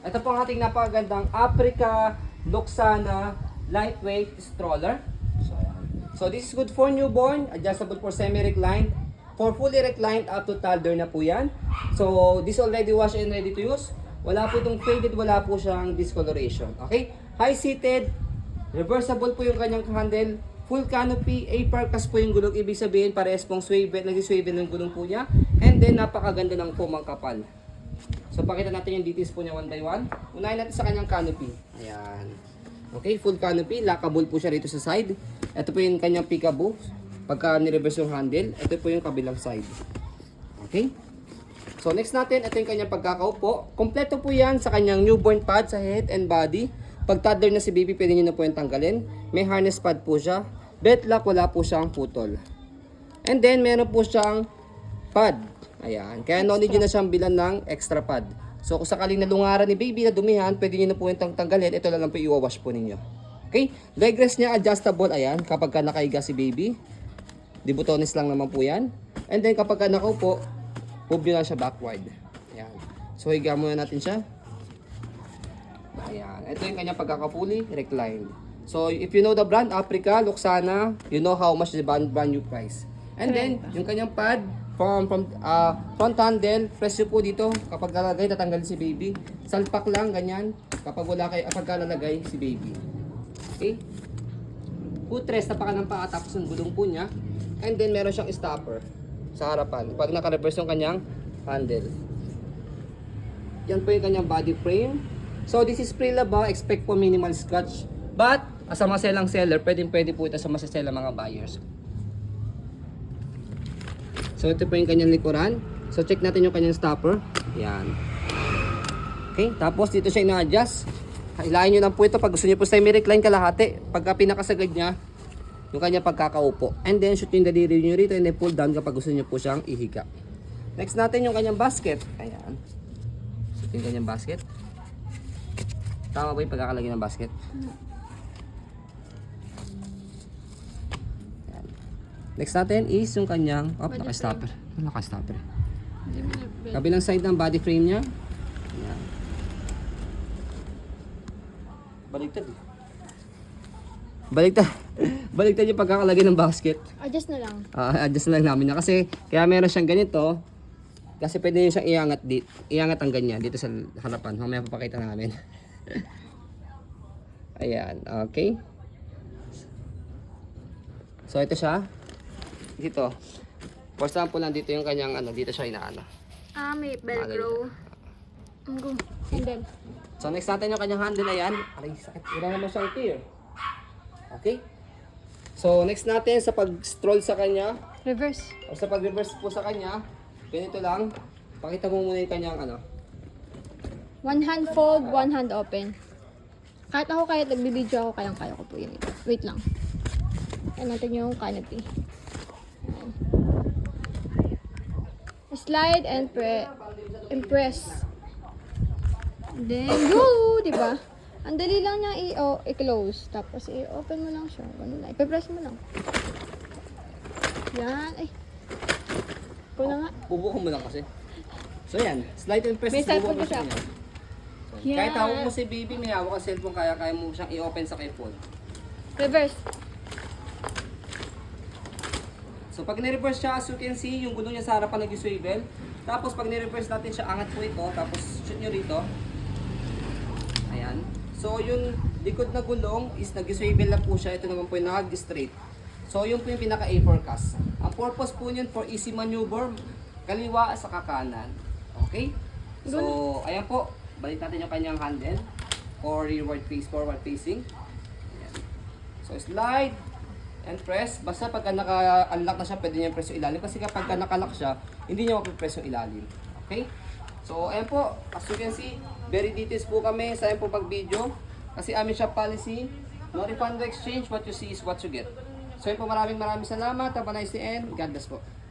Ito po ang ating napakagandang Africa Luxana lightweight stroller. So this is good for newborn, adjustable for semi-reclined, for fully reclined up to toddler na po yan. So this already washed and ready to use. Wala po itong faded, wala po siyang discoloration. Okay? High-seated, reversible po yung kanyang handle, full canopy, A-parkas po yung gulong. Ibig sabihin, parehas pong swivel, nag-swivel yung gulong po niya. And then, napakaganda ng foam ang kapal. So, pakita natin yung details po niya one by one. Unahin natin sa kanyang canopy. Ayan. Okay, full canopy. Lockable po siya rito sa side. Ito po yung kanyang peekaboo. Pagka nireverse yung handle, ito po yung kabilang side. Okay? So, next natin, ito yung kanyang pagkakaupo. Kompleto po yan sa kanyang newborn pad sa head and body. Pag toddler na si baby, pwede nyo na po yung tanggalin. May harness pad po siya. Belt lock, wala po siyang putol. And then, meron po siyang pad. Ayan. Kaya no need nyo na siyang bilan ng extra pad. So, kung sakaling nalungaran ni baby na dumihan, pwede nyo na po yung tanggalin. Ito lang po i-wash po ninyo. Okay? Leg rest niya, adjustable. Ayan. Kapag ka nakaiga si baby. Dibutones lang naman po yan. And then, kapag ka nakaupo, move nyo lang siya backward. Ayan. So, higa muna natin siya. Ayan. Ito yung kanyang pagkakapuli, reclined. So, if you know the brand, Africa, Luxana, you know how much the brand new price. And then, yung kanyang pad, from front handle, press nyo po dito. Kapag lalagay, tatanggalin si baby. Salpak lang, ganyan. Kapag wala kayo, kapag lalagay si baby. Okay? Footrest, tapakan ng paa, tapos ang gulong po niya. And then, meron siyang stopper sa harapan. Pag naka-reverse yung kanyang handle. Yan po yung kanyang body frame. So, this is pre-laba. Expect po minimal scratch. But, as a maselang seller, pwede po ito sa maselang mga buyers. So, ito po yung kanyang likuran. So, check natin yung kanyang stopper. Yan. Okay, tapos dito siya ina-adjust. Hilahin nyo lang po ito pag gusto nyo po semi-recline kalahati. Pagka pinakasagad niya, yung kanyang pagkakaupo. And then, shoot yung daliri nyo rito and then pull down kapag gusto nyo po siyang ihiga. Next natin yung kanyang basket. Ayan. Shoot yung kanyang basket. Tama ba yung pagkakalagay ng basket? Ayan. Next natin is yung kanyang naka-stopper. Naka-stopper. Kabilang side ng body frame niya. Ayan. Baligtad eh. Baligtad yung pagkakalagay ng basket. Adjust na lang. Adjust na lang namin na kasi kaya meron siyang ganito. Kasi pwede nyo siyang iangat ang ganyan dito sa harapan. Mamaya papakita namin. Ayan, okay. So ito siya. Dito. For example lang dito yung kanyang dito siya inaano. May velcro. Handle. So next natin yung kanyang handle, ayan. Aray, sakit. Wala naman siyang tear. Okay? So next natin sa pag-stroll sa kanya, Reverse. o sa pag-reverse po sa kanya, ganito lang. Pakita mo muna yung kanyang One hand fold, one hand open. Kahit nagbibideo ako, kayang-kaya ko po yun. Wait lang. Ayan natin yung canopy. Ayan. Slide and press. Then, go! Diba? Ang dali lang niya i-close. Tapos i-open mo lang siya. Ganun lang. I-press mo lang. Yan. Ay. Ikaw na nga. Bubuko mo lang kasi. So yan, slide and press. May cellphone bubuko mo ka siya. niya. So, Yeah. kahit hawak mo si baby, may hawak ang cellphone, kaya mo siyang i-open sa kay phone. Reverse. So pag ni-reverse siya, as you can see, yung gulong niya sa harapan nag-swivel. Tapos pag ni-reverse natin siya, angat po ito. Tapos shoot nyo rito. Ayan. So yung likod na gulong is nag-swivel na po siya. Ito naman po yung nag-straight. So yun po yung pinaka A4 Ang purpose po yun for easy maneuver, kaliwa sa kanan. Okay? So ayan po. Balik natin yung kanyang handle for forward facing. Ayan. So slide and press. Basta pagka naka-unlock na siya, pwede niya press yung ilalim. Kasi kapag naka-lock siya, hindi niya mapipress yung ilalim. Okay? So, ayan po. As you can see, very details po kami sa ayan po pag-video. Kasi amin siya policy, no refund, no exchange. What you see is what you get. So, ayan po, maraming salamat. Have a nice day and God bless po.